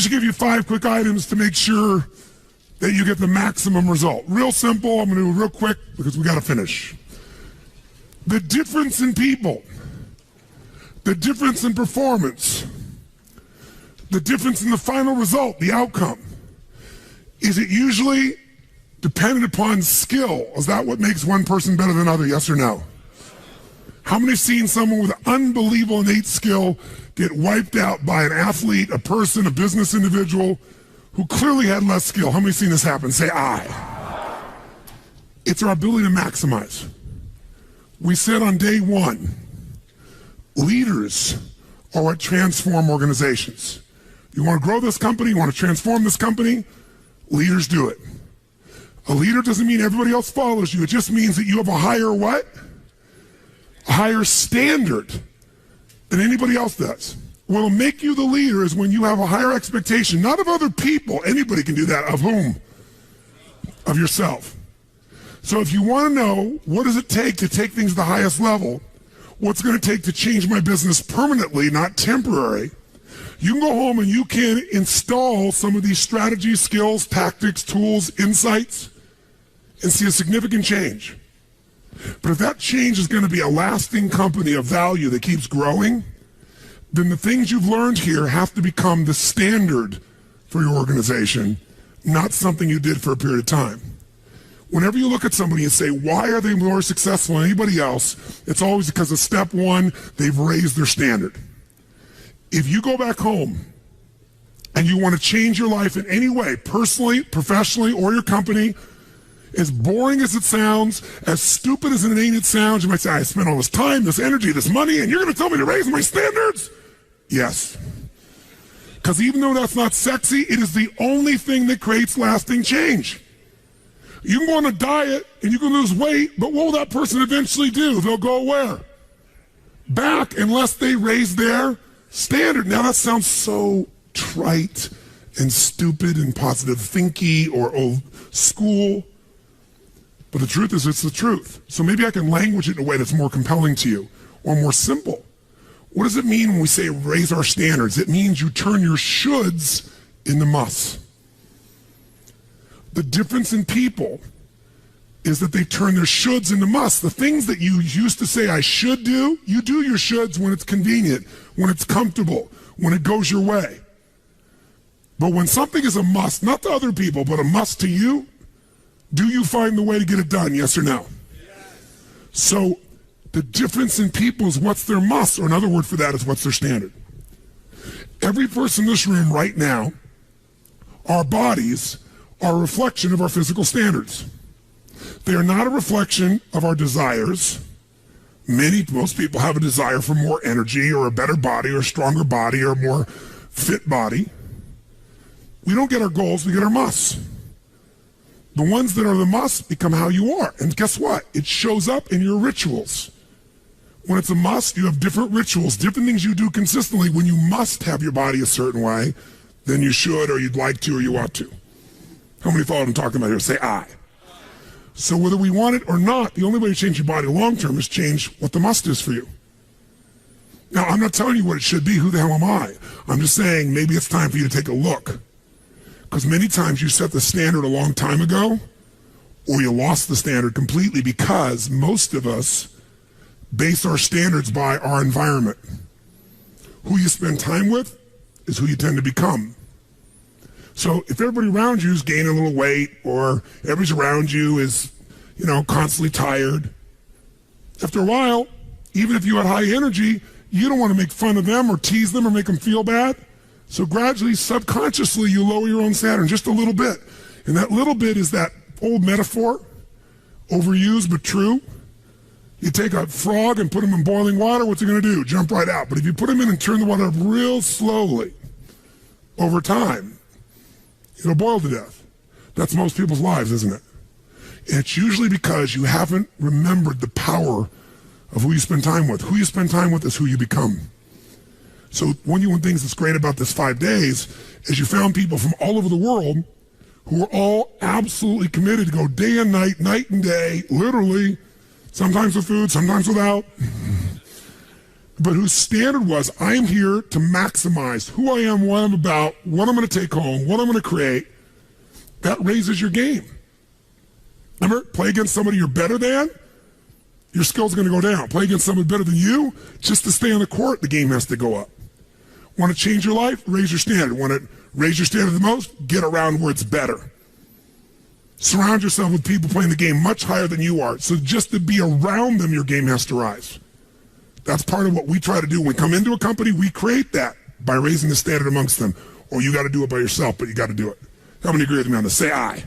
just give you 5 quick items to make sure that you get the maximum result. Real simple. I'm going to do it real quick because we got to finish. The difference in people, the difference in performance, the difference in the final result, the outcome, is it usually dependent upon skill? Is that what makes one person better than another, yes or no? How many have seen someone with unbelievable innate skill get wiped out by an athlete, a person, a business individual who clearly had less skill? How many have seen this happen? Say aye. It's our ability to maximize. We said on day 1, leaders are what transform organizations. You want to grow this company, you want to transform this company, leaders do it. A leader doesn't mean everybody else follows you. It just means that you have a higher what? A higher standard than anybody else does. What'll make you the leader is when you have a higher expectation, not of other people. Anybody can do that. Of whom? Of yourself. So if you want to know what does it take to take things to the highest level, what's going to take to change my business permanently, not temporary, you can go home and you can install some of these strategies, skills, tactics, tools, insights, and see a significant change. But if that change is going to be a lasting company of value that keeps growing, then the things you've learned here have to become the standard for your organization, not something you did for a period of time. Whenever you look at somebody and say, why are they more successful than anybody else? It's always because of step 1, they've raised their standard. If you go back home and you want to change your life in any way, personally, professionally, or your company, as boring as it sounds, as stupid as it ain't it sounds, you might say, I spent all this time, this energy, this money, and you're going to tell me to raise my standards? Yes. Because even though that's not sexy, it is the only thing that creates lasting change. You can go on a diet and you can lose weight, but what will that person eventually do? They'll go where? Back, unless they raise their standard. Now that sounds so trite and stupid and positive thinky or old school. But the truth is, it's the truth. So maybe I can language it in a way that's more compelling to you or more simple. What does it mean when we say raise our standards? It means you turn your shoulds into musts. The difference in people is that they turn their shoulds into musts. The things that you used to say I should do, you do your shoulds when it's convenient, when it's comfortable, when it goes your way. But when something is a must, not to other people, but a must to you, do you find the way to get it done, yes or no? Yes. So the difference in people is what's their must, or another word for that is what's their standard. Every person in this room right now, our bodies are a reflection of our physical standards. They are not a reflection of our desires. Most people have a desire for more energy or a better body or a stronger body or a more fit body. We don't get our goals, we get our musts. The ones that are the musts become how you are. And guess what? It shows up in your rituals. When it's a must, you have different rituals, different things you do consistently when you must have your body a certain way than you should or you'd like to or you ought to. How many follow what I'm talking about here? Say aye. So whether we want it or not, the only way to change your body long term is change what the must is for you. Now, I'm not telling you what it should be. Who the hell am I? I'm just saying maybe it's time for you to take a look. Because many times you set the standard a long time ago, or you lost the standard completely because most of us base our standards by our environment. Who you spend time with is who you tend to become. So if everybody around you is gaining a little weight, or everybody around you is, constantly tired, after a while, even if you had high energy, you don't want to make fun of them or tease them or make them feel bad. So gradually, subconsciously, you lower your own standard just a little bit. And that little bit is that old metaphor, overused but true. You take a frog and put him in boiling water, what's it going to do? Jump right out. But if you put him in and turn the water up real slowly, over time, it'll boil to death. That's most people's lives, isn't it? And it's usually because you haven't remembered the power of who you spend time with. Who you spend time with is who you become. So one of the things that's great about this 5 days is you found people from all over the world who are all absolutely committed to go day and night and day, literally, sometimes with food, sometimes without, but whose standard was, I am here to maximize who I am, what I'm about, what I'm going to take home, what I'm going to create. That raises your game. Remember, play against somebody you're better than, your skills are going to go down. Play against somebody better than you, just to stay on the court, the game has to go up. Want to change your life? Raise your standard. Want to raise your standard the most? Get around where it's better. Surround yourself with people playing the game much higher than you are. So just to be around them, your game has to rise. That's part of what we try to do. When we come into a company, we create that by raising the standard amongst them. Or you got to do it by yourself, but you got to do it. How many agree with me on this? Say aye.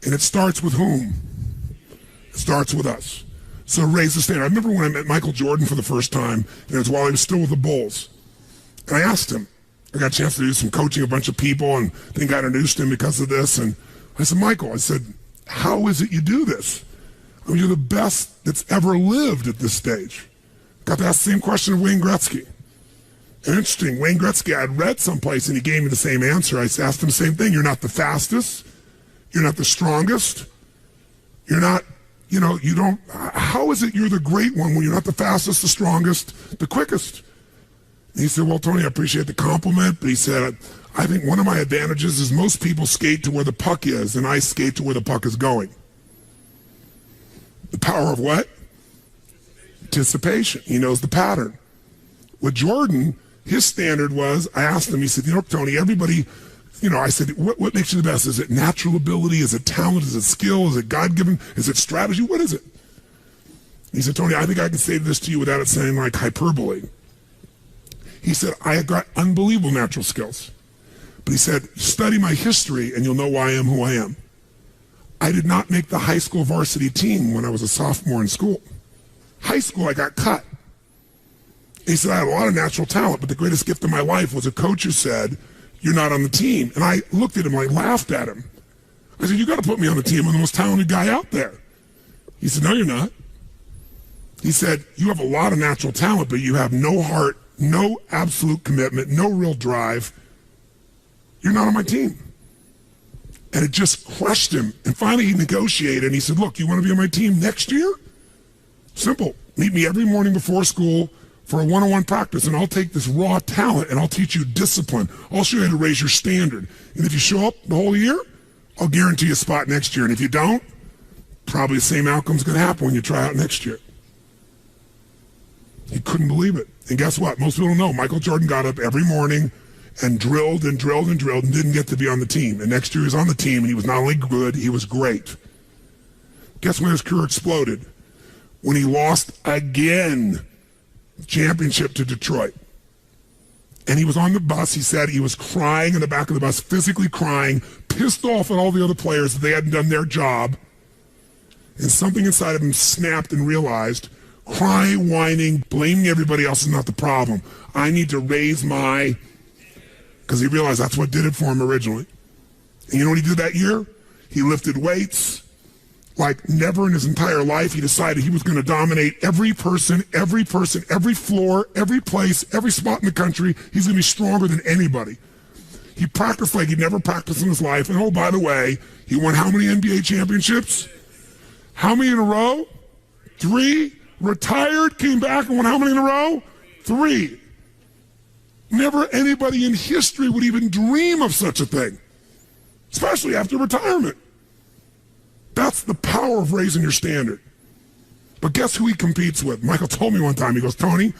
And it starts with whom? It starts with us. So raise the standard. I remember when I met Michael Jordan for the first time, and it was while he was still with the Bulls. And I asked him, I got a chance to do some coaching a bunch of people, and I think I introduced him because of this. And I said, Michael, I said, how is it you do this? I mean, you're the best that's ever lived at this stage. Got to ask the same question of Wayne Gretzky. And interesting, Wayne Gretzky, I had read someplace and he gave me the same answer. I asked him the same thing. You're not the fastest. You're not the strongest. You're not, you don't, how is it you're the great one when you're not the fastest, the strongest, the quickest? And he said, well, Tony, I appreciate the compliment, but he said, I think one of my advantages is most people skate to where the puck is, and I skate to where the puck is going. The power of what? Anticipation. He knows the pattern. With Jordan, his standard was, I asked him, he said, Tony, everybody, I said, what makes you the best? Is it natural ability? Is it talent? Is it skill? Is it God-given? Is it strategy? What is it? He said, Tony, I think I can say this to you without it sounding like hyperbole. He said, I have got unbelievable natural skills. But he said, study my history and you'll know why I am who I am. I did not make the high school varsity team when I was a sophomore in school. High school, I got cut. He said, I had a lot of natural talent, but the greatest gift of my life was a coach who said, you're not on the team. And I looked at him, I laughed at him. I said, you got to put me on the team. I'm the most talented guy out there. He said, no, you're not. He said, you have a lot of natural talent, but you have no heart, no absolute commitment, no real drive. You're not on my team. And it just crushed him. And finally he negotiated and he said, look, you want to be on my team next year? Simple. Meet me every morning before school for a one-on-one practice, and I'll take this raw talent and I'll teach you discipline. I'll show you how to raise your standard. And if you show up the whole year, I'll guarantee you a spot next year. And if you don't, probably the same outcome's going to happen when you try out next year. He couldn't believe it. And guess what? Most people don't know. Michael Jordan got up every morning and drilled and drilled and drilled and didn't get to be on the team. And next year he was on the team, and he was not only good, he was great. Guess when his career exploded? When he lost again championship to Detroit. And he was on the bus. He said he was crying in the back of the bus, physically crying, pissed off at all the other players that they hadn't done their job. And something inside of him snapped and realized, crying, whining, blaming everybody else is not the problem. I need to raise my... Because he realized that's what did it for him originally. And you know what he did that year? He lifted weights like never in his entire life. He decided he was going to dominate every person, every floor, every place, every spot in the country. He's going to be stronger than anybody. He practiced like he'd never practiced in his life. And oh, by the way, he won how many NBA championships? How many in a row? 3. Retired, came back and won how many in a row? 3. Never anybody in history would even dream of such a thing, especially after retirement. That's the power of raising your standard. But guess who he competes with? Michael told me one time, he goes, Tony,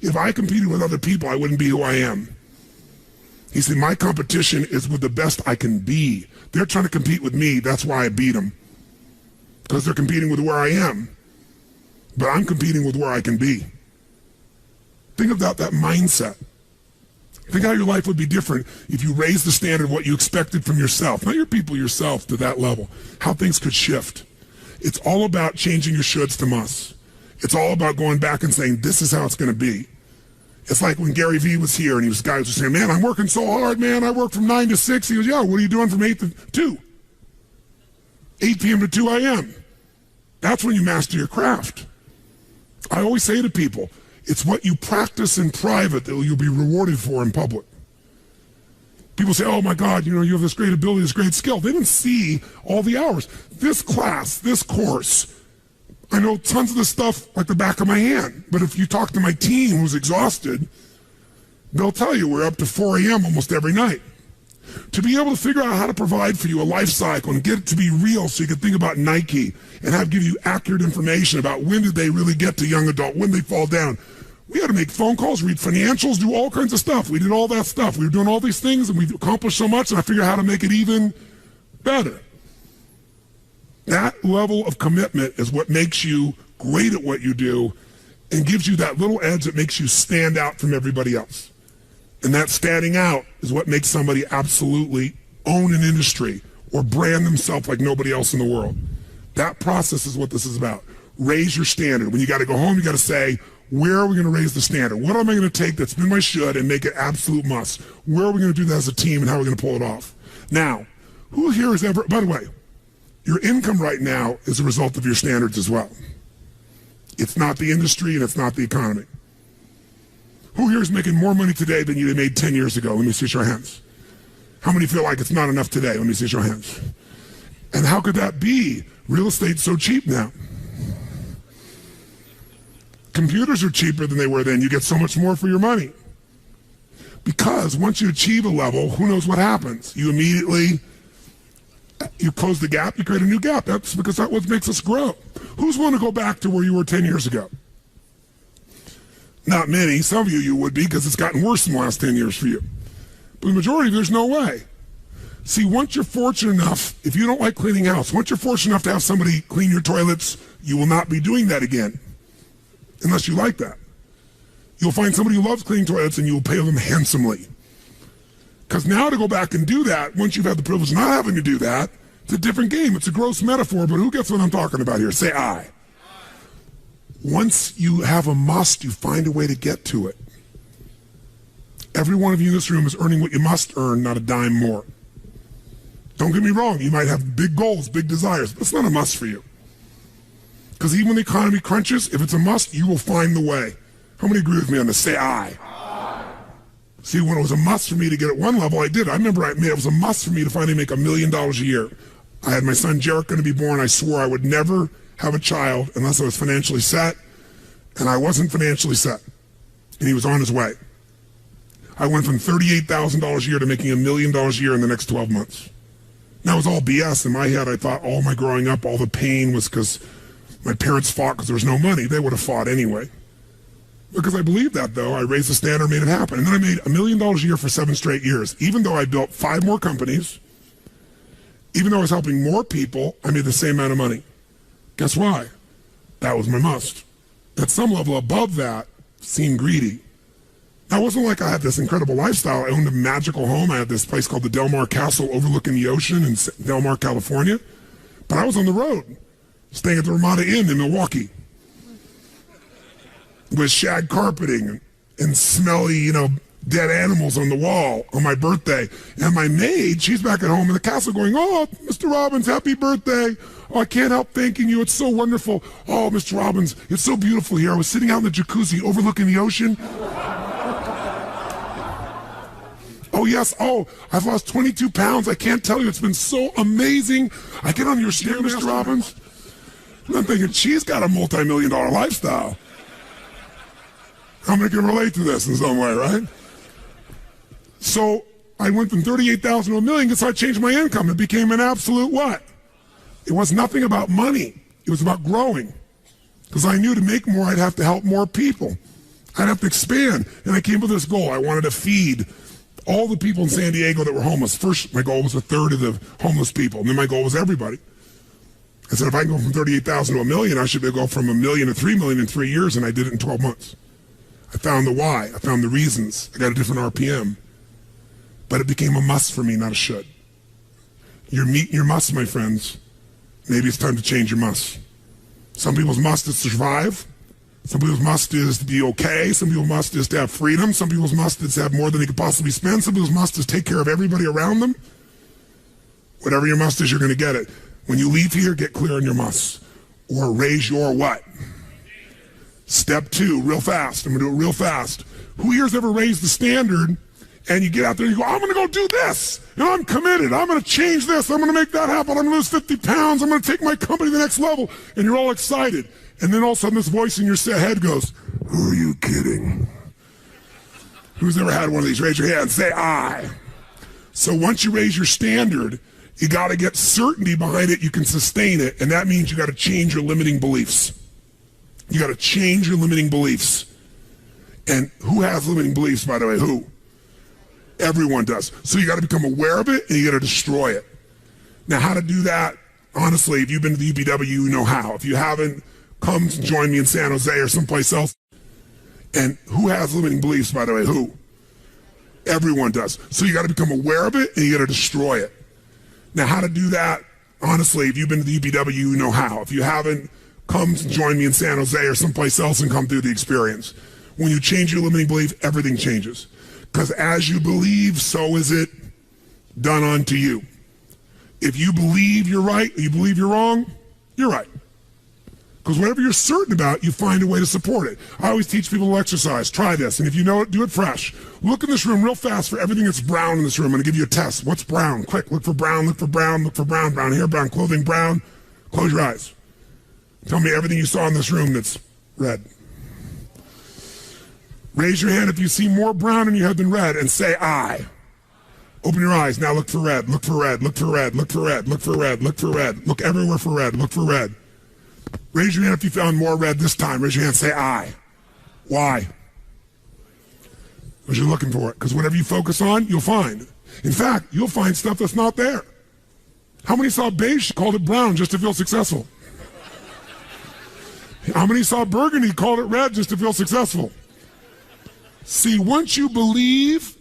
if I competed with other people, I wouldn't be who I am. He said, my competition is with the best I can be. They're trying to compete with me. That's why I beat them. Because they're competing with where I am. But I'm competing with where I can be. Think about that mindset. Think how your life would be different if you raised the standard of what you expected from yourself, not your people, yourself, to that level. How things could shift. It's all about changing your shoulds to musts. It's all about going back and saying, this is how it's going to be. It's like when Gary Vee was here and guys were saying, man, I'm working so hard, man. I work from 9 to 6. He goes, yeah, what are you doing from 8 to 2? 8 p.m. to 2 a.m. That's when you master your craft. I always say to people, it's what you practice in private that you'll be rewarded for in public. People say, oh my God, you have this great ability, this great skill. They didn't see all the hours. This class, this course, I know tons of this stuff like the back of my hand, but if you talk to my team who's exhausted, they'll tell you we're up to 4 a.m. almost every night. To be able to figure out how to provide for you a life cycle and get it to be real so you can think about Nike and give you accurate information about when did they really get to young adult, when they fall down. We had to make phone calls, read financials, do all kinds of stuff. We did all that stuff. We were doing all these things and we've accomplished so much, and I figured out how to make it even better. That level of commitment is what makes you great at what you do and gives you that little edge that makes you stand out from everybody else. And that standing out is what makes somebody absolutely own an industry or brand themselves like nobody else in the world. That process is what this is about. Raise your standard. When you got to go home, you got to say, where are we going to raise the standard? What am I going to take that's been my should and make it absolute must? Where are we going to do that as a team and how are we going to pull it off? Now, who here has ever, by the way, your income right now is a result of your standards as well. It's not the industry and it's not the economy. Who here is making more money today than you made 10 years ago? Let me see your hands. How many feel like it's not enough today? Let me see your hands. And how could that be? Real estate's so cheap now. Computers are cheaper than they were then. You get so much more for your money. Because once you achieve a level, who knows what happens? You close the gap, you create a new gap. That's because that's what makes us grow. Who's willing to go back to where you were 10 years ago? Not many. Some of you would be because it's gotten worse in the last 10 years for you. But the majority, there's no way. See, once you're fortunate enough, if you don't like cleaning house, once you're fortunate enough to have somebody clean your toilets, you will not be doing that again. Unless you like that. You'll find somebody who loves cleaning toilets and you will pay them handsomely. Because now to go back and do that, once you've had the privilege of not having to do that, it's a different game. It's a gross metaphor, but who gets what I'm talking about here? Say aye. Once you have a must, you find a way to get to it. Every one of you in this room is earning what you must earn, not a dime more. Don't get me wrong, you might have big goals, big desires, but it's not a must for you. Because even when the economy crunches, if it's a must, you will find the way. How many agree with me on this? Say aye. See, when it was a must for me to get at one level, I did. I remember it was a must for me to finally make $1 million a year. I had my son Jarek going to be born. I swore I would never have a child unless I was financially set, and I wasn't financially set, and he was on his way. I went from $38,000 a year to making $1 million a year in the next 12 months. That was all BS. In my head, I thought all my growing up, all the pain was because my parents fought because there was no money. They would have fought anyway. Because I believed that, though, I raised the standard, made it happen. And then I made $1 million a year for 7 straight years. Even though I built 5 more companies, even though I was helping more people, I made the same amount of money. Guess why? That was my must. At some level above that, seemed greedy. Now, it wasn't like I had this incredible lifestyle. I owned a magical home. I had this place called the Del Mar Castle overlooking the ocean in Del Mar, California. But I was on the road, staying at the Ramada Inn in Milwaukee with shag carpeting and smelly, dead animals on the wall on my birthday. And my maid, she's back at home in the castle going, "Oh, Mr. Robbins, happy birthday. Oh, I can't help thanking you. It's so wonderful. Oh, Mr. Robbins, it's so beautiful here. I was sitting out in the jacuzzi overlooking the ocean. Oh, yes. Oh, I've lost 22 pounds. I can't tell you. It's been so amazing. I get on your stair, Mr. Robbins." And I'm thinking, she's got a multi-million-dollar lifestyle. How many can relate to this in some way, right? So I went from 38,000 to $1 million because I changed my income. It became an absolute what? It was nothing about money. It was about growing. Because I knew to make more, I'd have to help more people. I'd have to expand. And I came up with this goal. I wanted to feed all the people in San Diego that were homeless. First, my goal was 1/3 of the homeless people. And then my goal was everybody. I said, if I can go from 38,000 to $1 million, I should be able to go from $1 million to $3 million in 3 years. And I did it in 12 months. I found the why. I found the reasons. I got a different RPM. But it became a must for me, not a should. You're meeting your must, my friends. Maybe it's time to change your must. Some people's must is to survive. Some people's must is to be okay. Some people's must is to have freedom. Some people's must is to have more than they could possibly spend. Some people's must is take care of everybody around them. Whatever your must is, you're going to get it. When you leave here, get clear on your must. Or raise your what? Step 2, real fast. I'm going to do it real fast. Who here's ever raised the standard And you get out there and you go, I'm going to go do this. And I'm committed. I'm going to change this. I'm going to make that happen. I'm going to lose 50 pounds. I'm going to take my company to the next level. And you're all excited. And then all of a sudden this voice in your head goes, who are you kidding? Who's ever had one of these? Raise your hand and say, I. So once you raise your standard, you got to get certainty behind it. You can sustain it. And that means you got to change your limiting beliefs. You got to change your limiting beliefs. And who has limiting beliefs, by the way? Who? Everyone does. So you got to become aware of it and you got to destroy it. Now, how to do that? Honestly, if you've been to the UPW, you know how. If you haven't, come join me in San Jose or someplace else. And who has limiting beliefs, by the way? Who? Everyone does. So you got to become aware of it and you got to destroy it. Now, how to do that? Honestly, if you've been to the UPW, you know how. If you haven't, come join me in San Jose or someplace else and come through the experience. When you change your limiting belief, everything changes. Because as you believe, so is it done unto you. If you believe you're right, or you believe you're wrong, you're right. Because whatever you're certain about, you find a way to support it. I always teach people to exercise. Try this. And if you know it, do it fresh. Look in this room real fast for everything that's brown in this room. I'm going to give you a test. What's brown? Quick. Look for brown, look for brown, look for brown. Brown hair, brown clothing, brown. Close your eyes. Tell me everything you saw in this room that's red. Raise your hand if you see more brown in your head than red and say, I. Open your eyes. Now look for red. Look for red. Look for red. Look for red. Look for red. Look for red. Look everywhere for red. Look for red. Raise your hand if you found more red this time. Raise your hand and say, I. Why? Because you're looking for it. Because whatever you focus on, you'll find. In fact, you'll find stuff that's not there. How many saw beige, called it brown just to feel successful? How many saw burgundy, called it red just to feel successful? See, once you believe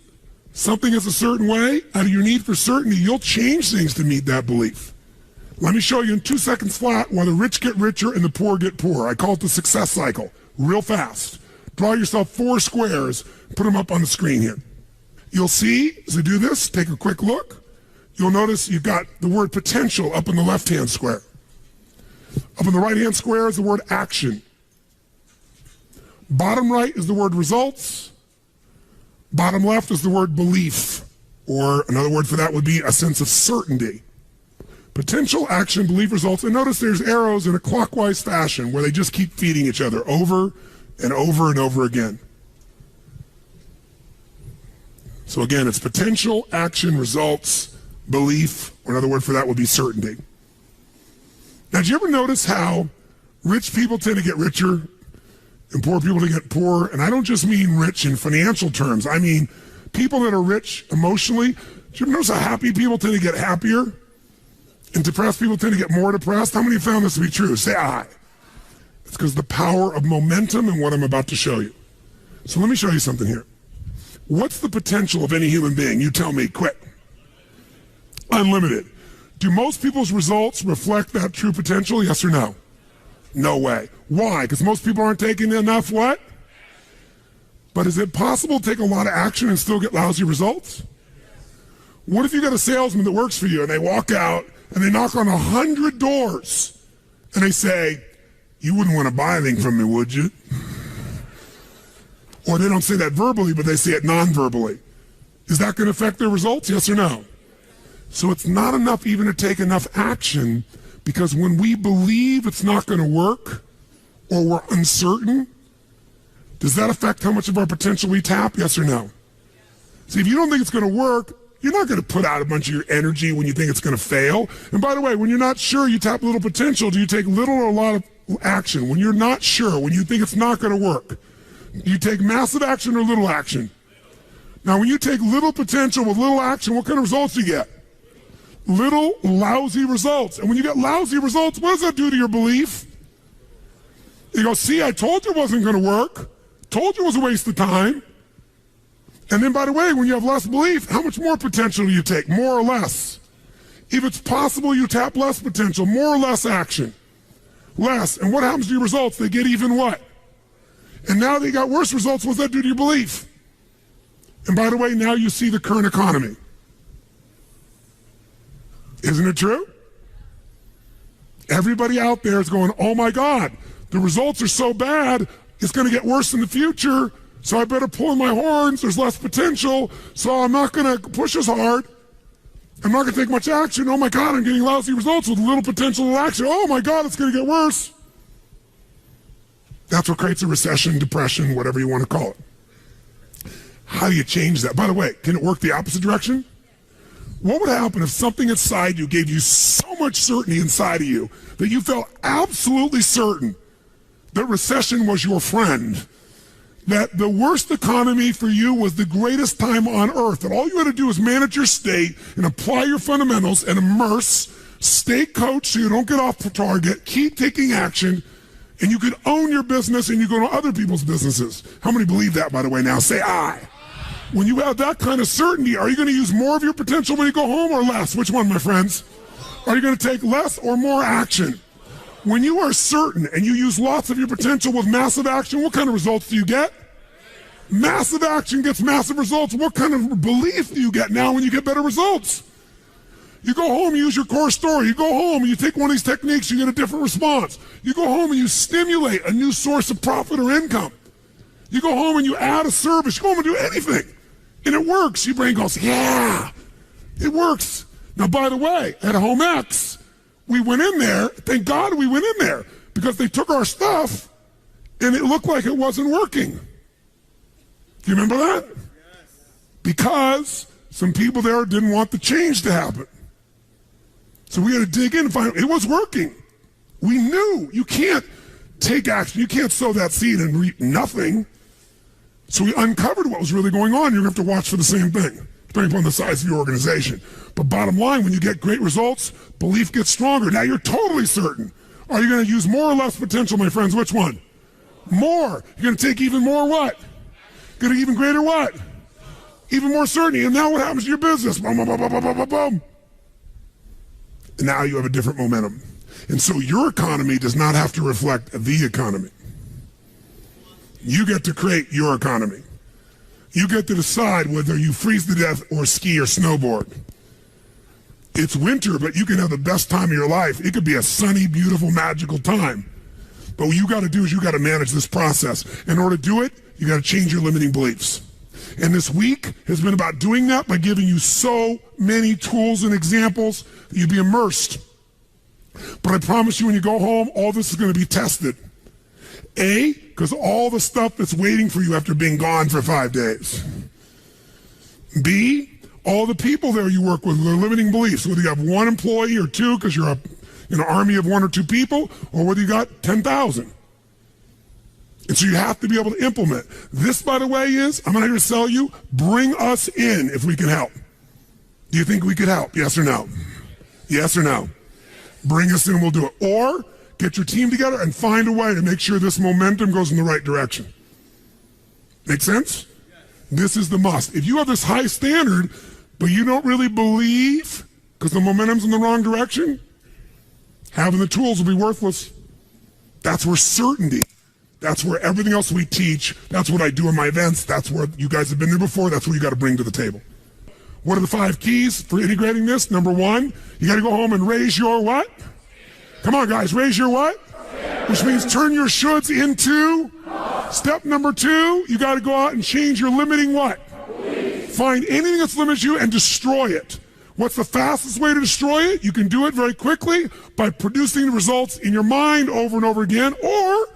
something is a certain way, out of your need for certainty, you'll change things to meet that belief. Let me show you in 2 seconds flat why the rich get richer and the poor get poorer. I call it the success cycle. Real fast. Draw yourself 4 squares, put them up on the screen here. You'll see, as I do this, take a quick look. You'll notice you've got the word potential up in the left-hand square. Up in the right-hand square is the word action. Bottom right is the word results. Bottom left is the word belief, or another word for that would be a sense of certainty. Potential, action, belief, results. And notice there's arrows in a clockwise fashion where they just keep feeding each other over and over and over again. So again, it's potential, action, results, belief, or another word for that would be certainty. Now, did you ever notice how rich people tend to get richer and poor people to get poorer? And I don't just mean rich in financial terms. I mean people that are rich emotionally. Do you ever notice how happy people tend to get happier? And depressed people tend to get more depressed? How many have found this to be true? Say aye. It's because the power of momentum and what I'm about to show you. So let me show you something here. What's the potential of any human being? You tell me, quick. Unlimited. Do most people's results reflect that true potential? Yes or no? No way. Why? Because most people aren't taking enough what? But is it possible to take a lot of action and still get lousy results? What if you got a salesman that works for you and they walk out and they knock on 100 doors and they say, you wouldn't want to buy anything from me, would you? Or they don't say that verbally, but they say it non-verbally. Is that going to affect their results? Yes or no? So it's not enough even to take enough action, because when we believe it's not going to work or we're uncertain, does that affect how much of our potential we tap? Yes or no? See, if you don't think it's going to work, you're not going to put out a bunch of your energy when you think it's going to fail. And by the way, when you're not sure, you tap little potential. Do you take little or a lot of action? When you're not sure, when you think it's not going to work, do you take massive action or little action? Now, when you take little potential with little action, what kind of results do you get? Little lousy results. And when you get lousy results, what does that do to your belief? You go, see, I told you it wasn't going to work. Told you it was a waste of time. And then, by the way, when you have less belief, how much more potential do you take? More or less? If it's possible, you tap less potential, more or less action. Less. And what happens to your results? They get even what? And now they got worse results. What does that do to your belief? And by the way, now you see the current economy. Isn't it true? Everybody out there is going, oh my God, the results are so bad, it's going to get worse in the future, So I better pull in my horns. There's less potential. So I'm not going to push as hard. I'm not going to take much action. Oh my God, I'm getting lousy results with little potential action. Oh my God, it's going to get worse. That's what creates a recession, depression, whatever you want to call it. How do you change that? By the way, can it work the opposite direction? What would happen if something inside you gave you so much certainty inside of you that you felt absolutely certain that recession was your friend, that the worst economy for you was the greatest time on earth, that all you had to do was manage your state and apply your fundamentals and immerse, stay coached so you don't get off the target, keep taking action, and you could own your business and you go to other people's businesses. How many believe that, by the way, now? Say aye. When you have that kind of certainty, are you going to use more of your potential when you go home or less? Which one, my friends? Are you going to take less or more action? When you are certain and you use lots of your potential with massive action, what kind of results do you get? Massive action gets massive results. What kind of belief do you get now when you get better results? You go home, you use your core story. You go home and you take one of these techniques, you get a different response. You go home and you stimulate a new source of profit or income. You go home and you add a service. You go home and do anything. And it works. Your brain goes, yeah, it works. Now, by the way, at Home X, we went in there. Thank God we went in there because they took our stuff and it looked like it wasn't working. Do you remember that? Yes. Because some people there didn't want the change to happen. So we had to dig in and find it was working. We knew you can't take action. You can't sow that seed and reap nothing. So we uncovered what was really going on. You're going to have to watch for the same thing, depending upon the size of your organization. But bottom line, when you get great results, belief gets stronger. Now you're totally certain. Are you going to use more or less potential, my friends? Which one? More. You're going to take even more what? Get an even greater what? Even more certainty. And now what happens to your business? Boom, boom, boom, boom, boom, boom, boom. And now you have a different momentum. And so your economy does not have to reflect the economy. You get to create your economy. You get to decide whether you freeze to death or ski or snowboard. It's winter, but you can have the best time of your life. It could be a sunny, beautiful, magical time. But what you got to do is you got to manage this process. In order to do it, you got to change your limiting beliefs. And this week has been about doing that by giving you so many tools and examples that you'd be immersed. But I promise you when you go home, all this is going to be tested. A, because all the stuff that's waiting for you after being gone for 5 days. B, all the people there you work with, their limiting beliefs, whether you have one employee or two because you're an army of one or two people, or whether you got 10,000. And so you have to be able to implement. This, by the way, is, I'm not here to sell you, bring us in if we can help. Do you think we could help? Yes or no? Yes or no? Bring us in, we'll do it. Or get your team together and find a way to make sure this momentum goes in the right direction. Make sense? This is the must. If you have this high standard, but you don't really believe because the momentum's in the wrong direction, having the tools will be worthless. That's where certainty, that's where everything else we teach, that's what I do in my events, that's where you guys have been there before, that's what you got to bring to the table. What are the 5 keys for integrating this? Number 1, you got to go home and raise your what? Come on, guys, raise your what? Which means turn your shoulds into. Step number 2, you got to go out and change your limiting what? Find anything that's limiting you and destroy it. What's the fastest way to destroy it? You can do it very quickly by producing the results in your mind over and over again. Or,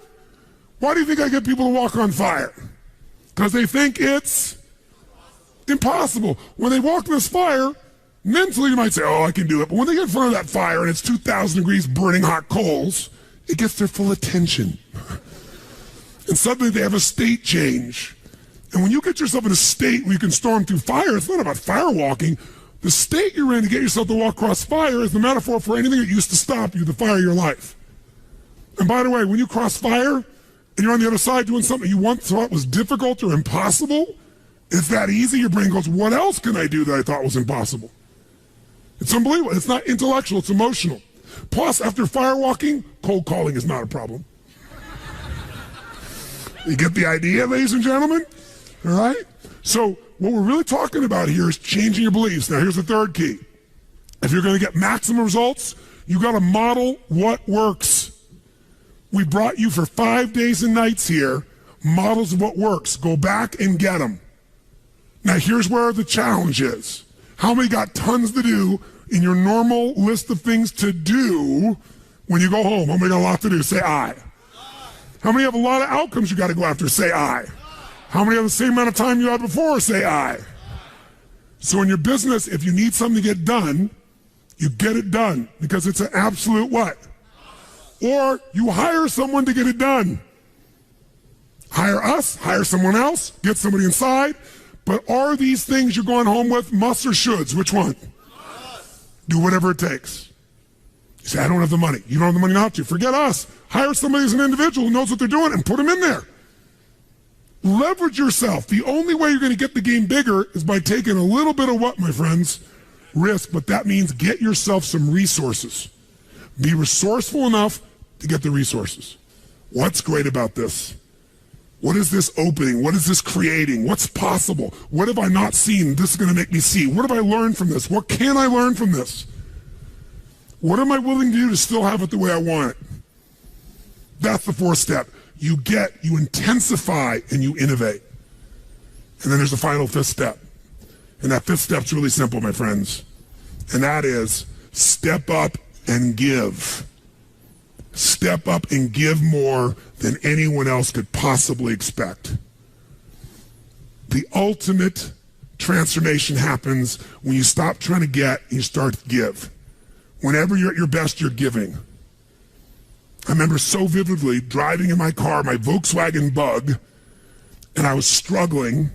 why do you think I get people to walk on fire? Because they think it's impossible. When they walk in this fire, mentally you might say, oh, I can do it. But when they get in front of that fire and it's 2,000 degrees burning hot coals, it gets their full attention. And suddenly they have a state change. And when you get yourself in a state where you can storm through fire, it's not about fire walking. The state you're in to get yourself to walk across fire is the metaphor for anything that used to stop you, the fire of your life. And by the way, when you cross fire and you're on the other side doing something you once thought was difficult or impossible, it's that easy, your brain goes, what else can I do that I thought was impossible? It's unbelievable. It's not intellectual, it's emotional. Plus, after firewalking, cold calling is not a problem. You get the idea, ladies and gentlemen? All right? So what we're really talking about here is changing your beliefs. Now, here's the 3rd key. If you're going to get maximum results, you got to model what works. We brought you for 5 days and nights here, models of what works. Go back and get them. Now here's where the challenge is. How many got tons to do in your normal list of things to do when you go home? How many got a lot to do? Say aye. How many have a lot of outcomes you got to go after? Say aye. How many have the same amount of time you had before? Say aye. So in your business, if you need something to get done, you get it done because it's an absolute what? Or you hire someone to get it done. Hire us, hire someone else, get somebody inside. But are these things you're going home with musts or shoulds? Which one? Do whatever it takes. You say, I don't have the money. You don't have the money not to. Forget us. Hire somebody as an individual who knows what they're doing and put them in there. Leverage yourself. The only way you're going to get the game bigger is by taking a little bit of what, my friends? Risk, but that means get yourself some resources. Be resourceful enough to get the resources. What's great about this? What is this opening? What is this creating? What's possible? What have I not seen? This is going to make me see. What have I learned from this? What can I learn from this? What am I willing to do to still have it the way I want it? That's the fourth step. You intensify, and you innovate. And then there's the final fifth step. And that fifth step's really simple, my friends. And that is step up and give. Step up and give more than anyone else could possibly expect. The ultimate transformation happens when you stop trying to get and you start to give. Whenever you're at your best, you're giving. I remember so vividly driving in my car, my Volkswagen Bug, and I was struggling,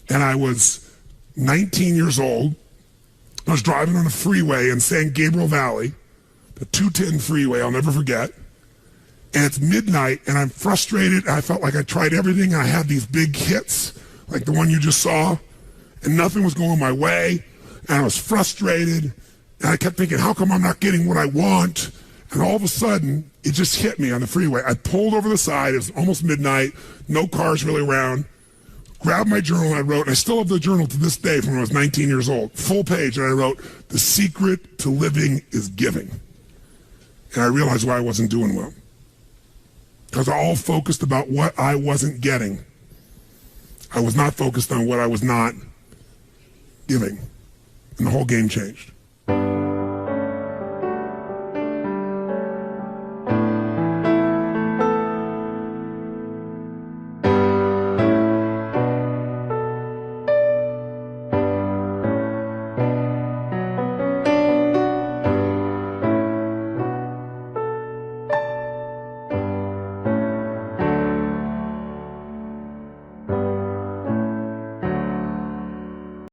and I was 19 years old. I was driving on a freeway in San Gabriel Valley, the 210 freeway, I'll never forget. And it's midnight, and I'm frustrated. I felt like I tried everything, and I had these big hits, like the one you just saw, and nothing was going my way, and I was frustrated, and I kept thinking, how come I'm not getting what I want? And all of a sudden, it just hit me on the freeway. I pulled over the side. It was almost midnight. No cars really around. Grabbed my journal and I wrote, and I still have the journal to this day from when I was 19 years old. Full page. And I wrote, the secret to living is giving. And I realized why I wasn't doing well. Because I all focused about what I wasn't getting. I was not focused on what I was not giving. And the whole game changed.